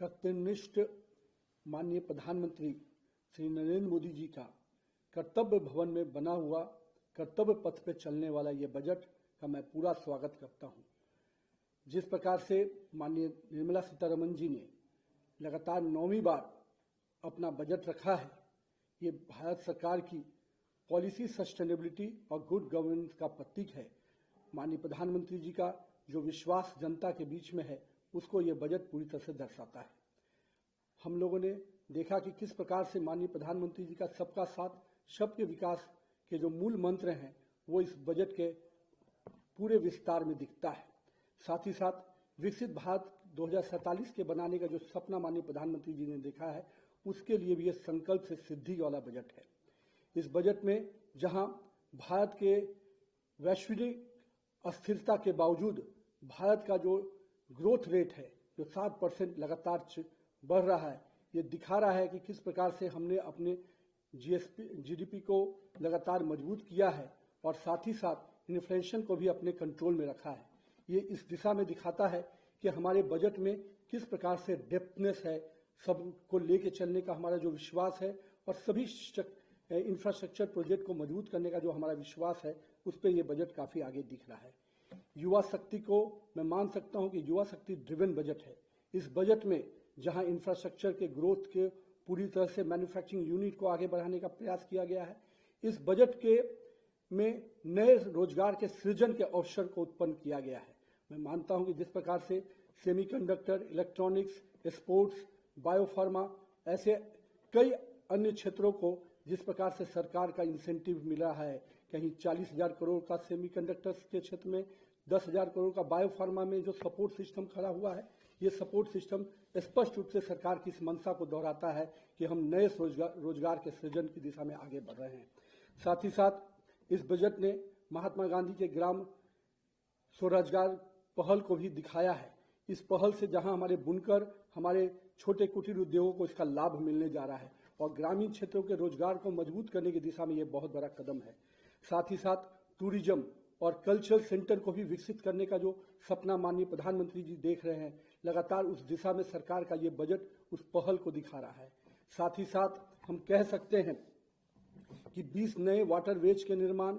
कर्तव्यनिष्ठ माननीय प्रधानमंत्री श्री नरेंद्र मोदी जी का कर्तव्य भवन में बना हुआ कर्तव्य पथ पे चलने वाला ये बजट का मैं पूरा स्वागत करता हूं। जिस प्रकार से माननीय निर्मला सीतारमण जी ने लगातार 9वीं बार अपना बजट रखा है, ये भारत सरकार की पॉलिसी सस्टेनेबिलिटी और गुड गवर्नेंस का प्रतीक है। माननीय प्रधानमंत्री जी का जो विश्वास जनता के बीच में है, उसको ये बजट पूरी तरह से दर्शाता है। हम लोगों ने देखा कि किस प्रकार से माननीय प्रधानमंत्री जी का सबका साथ सबके विकास के जो मूल मंत्र हैं, वो इस बजट के पूरे विस्तार में दिखता है। साथ ही साथ विकसित भारत 2047 के बनाने का जो सपना माननीय प्रधानमंत्री जी ने देखा है, उसके लिए भी ये संकल्प से सिद्धि वाला बजट है। इस बजट में जहां भारत के वैश्विक अस्थिरता के बावजूद भारत का जो ग्रोथ रेट है, जो 7% लगातार बढ़ रहा है, ये दिखा रहा है कि किस प्रकार से हमने अपने जीडीपी को लगातार मजबूत किया है और साथ ही साथ इन्फ्लेशन को भी अपने कंट्रोल में रखा है। ये इस दिशा में दिखाता है कि हमारे बजट में किस प्रकार से डेप्थनेस है, सबको लेके चलने का हमारा जो विश्वास है और सभी इंफ्रास्ट्रक्चर प्रोजेक्ट को मजबूत करने का जो हमारा विश्वास है, उस पर यह बजट काफी आगे दिख रहा है। युवा शक्ति को मैं मान सकता हूं कि युवा शक्ति ड्रिवन बजट है। इस बजट में जहां इंफ्रास्ट्रक्चर के ग्रोथ के पूरी तरह से मैन्युफैक्चरिंग यूनिट को आगे बढ़ाने का प्रयास किया गया है, इस बजट के में नए रोजगार के सृजन के अवसर को उत्पन्न किया गया है। मैं मानता हूं कि जिस प्रकार से सेमीकंडक्टर, इलेक्ट्रॉनिक्स, स्पोर्ट्स, बायोफार्मा, ऐसे कई अन्य क्षेत्रों को जिस प्रकार से सरकार का इंसेंटिव मिल रहा है, कहीं 40,000 करोड़ का सेमीकंडक्टर्स के क्षेत्र में, 10,000 करोड़ का बायोफार्मा में जो सपोर्ट सिस्टम खड़ा हुआ है, ये सपोर्ट सिस्टम स्पष्ट रूप से सरकार की इस मंशा को दोहराता है कि हम नए रोजगार के सृजन की दिशा में आगे बढ़ रहे हैं। साथ ही साथ इस बजट ने महात्मा गांधी के ग्राम स्वरोजगार पहल को भी दिखाया है। इस पहल से जहां हमारे बुनकर, हमारे छोटे कुटीर उद्योगों को इसका लाभ मिलने जा रहा है और ग्रामीण क्षेत्रों के रोजगार को मजबूत करने की दिशा में यह बहुत बड़ा कदम है। साथ ही साथ टूरिज्म और कल्चरल सेंटर को भी विकसित करने का जो सपना माननीय प्रधानमंत्री जी देख रहे हैं, लगातार उस दिशा में सरकार का ये बजट उस पहल को दिखा रहा है। साथ ही साथ हम कह सकते हैं कि 20 नए वाटरवेज के निर्माण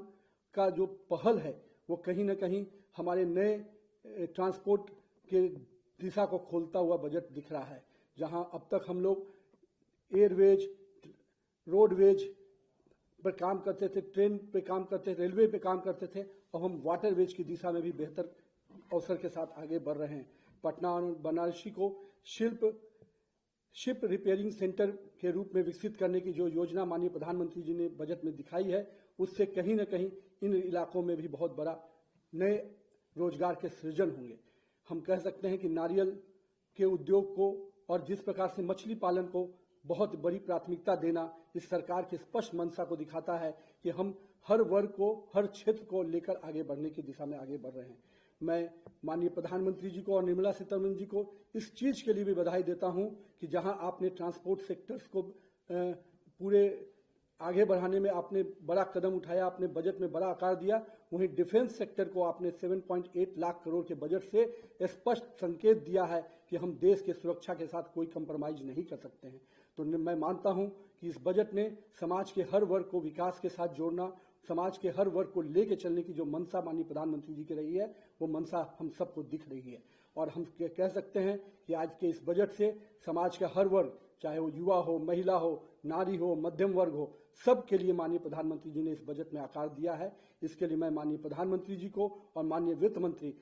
का जो पहल है, वो कहीं ना कहीं हमारे नए ट्रांसपोर्ट के दिशा को खोलता हुआ बजट दिख रहा है। जहां अब तक हम लोग एयरवेज, रोडवेज पर काम करते थे, ट्रेन पे काम करते थे, रेलवे पे काम करते थे, और हम वाटरवेज की दिशा में भी बेहतर अवसर के साथ आगे बढ़ रहे हैं। पटना और बनारसी को शिप रिपेयरिंग सेंटर के रूप में विकसित करने की जो योजना माननीय प्रधानमंत्री जी ने बजट में दिखाई है, उससे कहीं ना कहीं इन इलाकों में भी बहुत बड़ा नए रोजगार के सृजन होंगे। हम कह सकते हैं कि नारियल के उद्योग को और जिस प्रकार से मछली पालन को बहुत बड़ी प्राथमिकता देना इस सरकार की स्पष्ट मंशा को दिखाता है कि हम हर वर्ग को, हर क्षेत्र को लेकर आगे बढ़ने की दिशा में आगे बढ़ रहे हैं। मैं माननीय प्रधानमंत्री जी को और निर्मला सीतारमण जी को इस चीज के लिए भी बधाई देता हूं कि जहां आपने ट्रांसपोर्ट सेक्टर्स को पूरे आगे बढ़ाने में आपने बड़ा कदम उठाया, आपने बजट में बड़ा आकार दिया, वहीं डिफेंस सेक्टर को आपने 7.8 लाख करोड़ के बजट से स्पष्ट संकेत दिया है कि हम देश के सुरक्षा के साथ कोई कंप्रोमाइज नहीं कर सकते हैं। तो मैं मानता हूं कि इस बजट ने समाज के हर वर्ग को विकास के साथ जोड़ना, समाज के हर वर्ग को लेके चलने की जो मंशा माननीय प्रधानमंत्री जी की रही है, वो मंशा हम सबको दिख रही है। और हम कह सकते हैं कि आज के इस बजट से समाज का हर वर्ग, चाहे वो युवा हो, महिला हो, नारी हो, मध्यम वर्ग हो, सबके लिए माननीय प्रधानमंत्री जी ने इस बजट में आकार दिया है। इसके लिए मैं माननीय प्रधानमंत्री जी को और माननीय वित्त मंत्री